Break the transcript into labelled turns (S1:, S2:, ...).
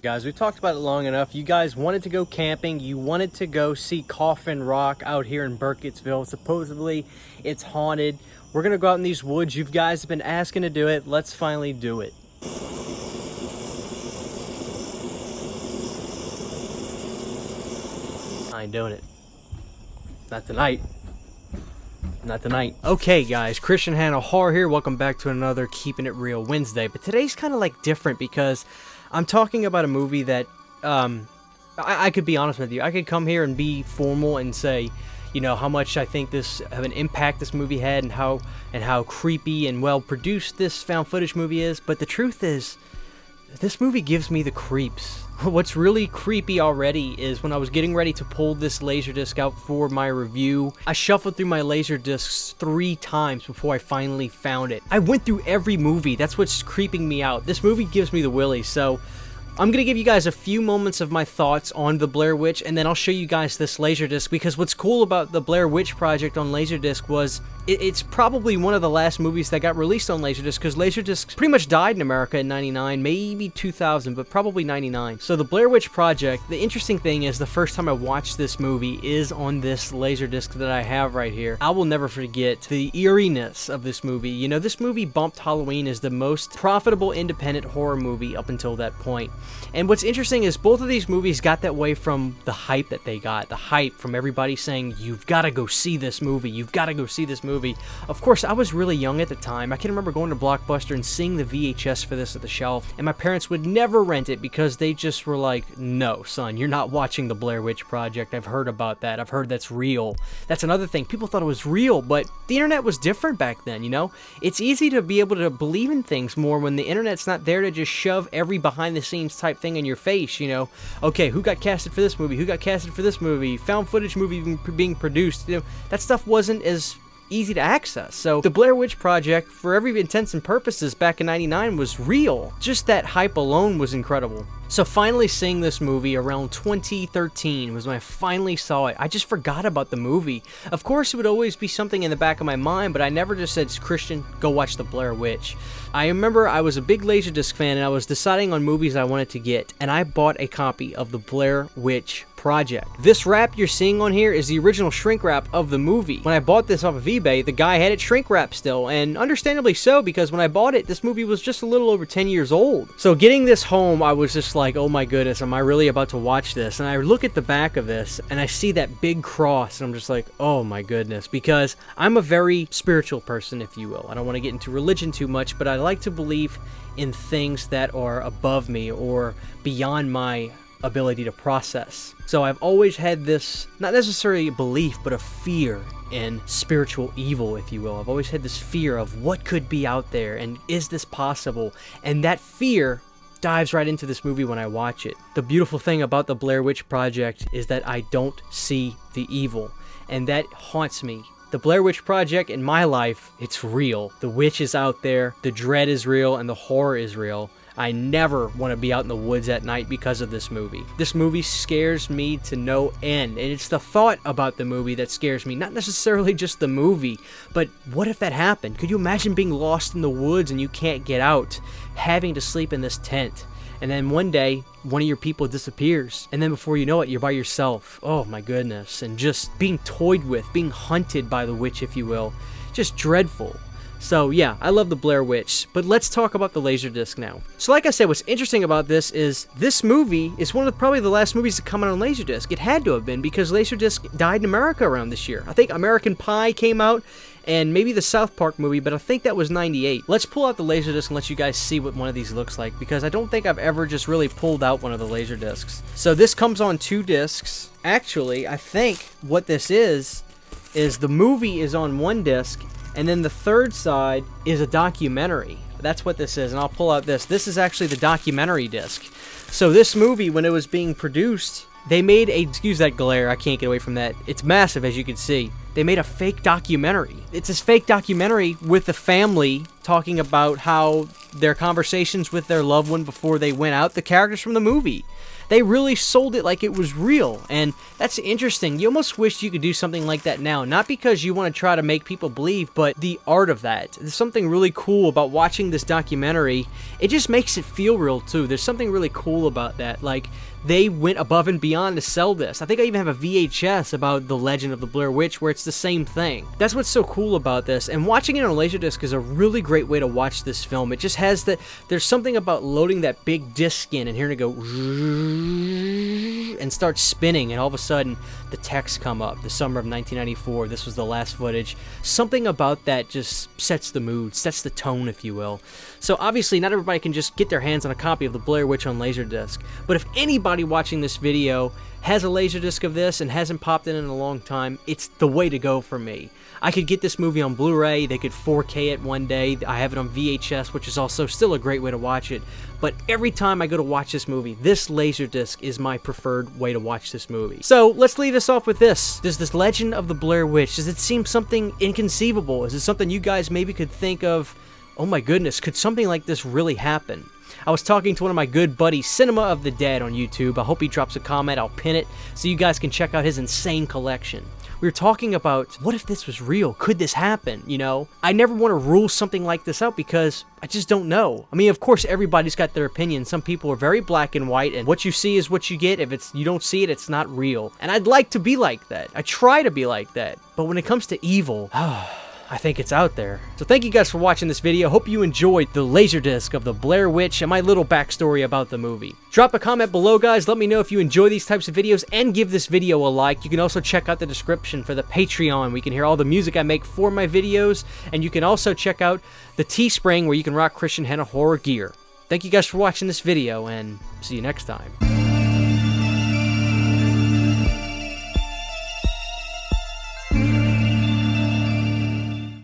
S1: guys. We've talked about it long enough. You guys wanted to go camping. You wanted to go see Coffin Rock out here in Burkittsville. Supposedly, it's haunted. We're going to go out in these woods. You guys have been asking to do it. Let's finally do it. I ain't doing it. Not tonight. Not tonight. Okay, guys, Christian Hanna Horror here. Welcome back to another Keeping It Real Wednesday. But today's kind of like different because I'm talking about a movie that I could be honest with you. I could come here and be formal and say, you know, how much I think this of an impact this movie had and how creepy and well produced this found footage movie is. But the truth is, this movie gives me the creeps. What's really creepy already is when I was getting ready to pull this Laserdisc out for my review, I shuffled through my Laserdiscs 3 times before I finally found it. I went through every movie. That's what's creeping me out. This movie gives me the willies, so I'm going to give you guys a few moments of my thoughts on the Blair Witch, and then I'll show you guys this Laserdisc, because what's cool about the Blair Witch Project on Laserdisc was it's probably one of the last movies that got released on Laserdisc, because Laserdisc pretty much died in America in 99, maybe 2000, but probably 99. So the Blair Witch Project, the interesting thing is the first time I watched this movie is on this Laserdisc that I have right here. I will never forget the eeriness of this movie. You know, this movie bumped Halloween as the most profitable independent horror movie up until that point. And what's interesting is both of these movies got that way from the hype that they got. The hype from everybody saying, you've got to go see this movie. You've got to go see this movie. Of course, I was really young at the time. I can remember going to Blockbuster and seeing the VHS for this at the shelf. And my parents would never rent it because they just were like, no, son, you're not watching the Blair Witch Project. I've heard about that. I've heard that's real. That's another thing. People thought it was real, but the internet was different back then, you know? It's easy to be able to believe in things more when the internet's not there to just shove every behind-the-scenes type thing in your face, you know. Okay, who got casted for this movie? Who got casted for this movie? Found footage movie being produced. You know, that stuff wasn't as easy to access. So the Blair Witch Project, for every intents and purposes back in 99, was real. Just that hype alone was incredible. So finally seeing this movie around 2013 was when I finally saw it. I just forgot about the movie. Of course, it would always be something in the back of my mind, but I never just said, Christian, go watch the Blair Witch. I remember I was a big Laserdisc fan and I was deciding on movies I wanted to get, and I bought a copy of the Blair Witch Project. This wrap you're seeing on here is the original shrink wrap of the movie. When I bought this off of eBay, the guy had it shrink wrapped still, and understandably so, because when I bought it, this movie was just a little over 10 years old. So getting this home, I was just like, oh my goodness, am I really about to watch this? And I look at the back of this, and I see that big cross, and I'm just like, oh my goodness, because I'm a very spiritual person, if you will. I don't want to get into religion too much, but I like to believe in things that are above me or beyond my ability to process. So I've always had this, not necessarily a belief, but a fear in spiritual evil, if you will. I've always had this fear of what could be out there, and is this possible? And that fear dives right into this movie when I watch it. The beautiful thing about the Blair Witch Project is that I don't see the evil, and that haunts me. The Blair Witch Project in my life, it's real. The witch is out there, the dread is real, and the horror is real. I never want to be out in the woods at night because of this movie. This movie scares me to no end, and it's the thought about the movie that scares me, not necessarily just the movie, but what if that happened? Could you imagine being lost in the woods and you can't get out, having to sleep in this tent, and then one day, one of your people disappears, and then before you know it, you're by yourself. Oh my goodness, and just being toyed with, being hunted by the witch, if you will. Just dreadful. So yeah, I love the Blair Witch, but let's talk about the Laserdisc now. So like I said, what's interesting about this is this movie is one of probably the last movies to come out on Laserdisc. It had to have been, because Laserdisc died in America around this year. I think American Pie came out, and maybe the South Park movie, but I think that was 98. Let's pull out the Laserdisc and let you guys see what one of these looks like, because I don't think I've ever just really pulled out one of the Laserdiscs. So this comes on 2 discs. Actually, I think what this is the movie is on 1 disc, and then the third side is a documentary. That's what this is, and I'll pull out this. This is actually the documentary disc. So this movie, when it was being produced, they made a, excuse that glare, I can't get away from that. It's massive, as you can see. They made a fake documentary. It's this fake documentary with the family talking about how their conversations with their loved one before they went out, the characters from the movie. They really sold it like it was real, and that's interesting. You almost wish you could do something like that now, not because you want to try to make people believe, but the art of that. There's something really cool about watching this documentary. It just makes it feel real too. There's something really cool about that. Like, they went above and beyond to sell this. I think I even have a VHS about the legend of the Blair Witch where it's the same thing. That's what's so cool about this, and watching it on Laserdisc is a really great way to watch this film. It just has that, there's something about loading that big disc in and hearing it go and start spinning, and all of a sudden the text come up, the summer of 1994, this was the last footage. Something about that just sets the mood, sets the tone, if you will. So obviously not everybody can just get their hands on a copy of the Blair Witch on Laserdisc, but if anybody watching this video has a Laserdisc of this and hasn't popped in a long time, it's the way to go for me. I could get this movie on Blu-ray, they could 4K it one day, I have it on VHS, which is also still a great way to watch it, but every time I go to watch this movie, this Laserdisc is my preferred way to watch this movie. So let's leave this off with this. Does this legend of the Blair Witch, does it seem something inconceivable? Is it something you guys maybe could think of, oh my goodness, could something like this really happen? I was talking to one of my good buddies, Cinema of the Dead on YouTube. I hope he drops a comment, I'll pin it, so you guys can check out his insane collection. We were talking about, what if this was real? Could this happen, you know? I never want to rule something like this out because I just don't know. I mean, of course, everybody's got their opinion. Some people are very black and white, and what you see is what you get. If you don't see it, it's not real. And I'd like to be like that. I try to be like that. But when it comes to evil, I think it's out there. So thank you guys for watching this video. Hope you enjoyed the Laserdisc of the Blair Witch and my little backstory about the movie. Drop a comment below, guys. Let me know if you enjoy these types of videos, and give this video a like. You can also check out the description for the Patreon. We can hear all the music I make for my videos, and you can also check out the Teespring where you can rock Christian Hanna horror gear. Thank you guys for watching this video, and see you next time.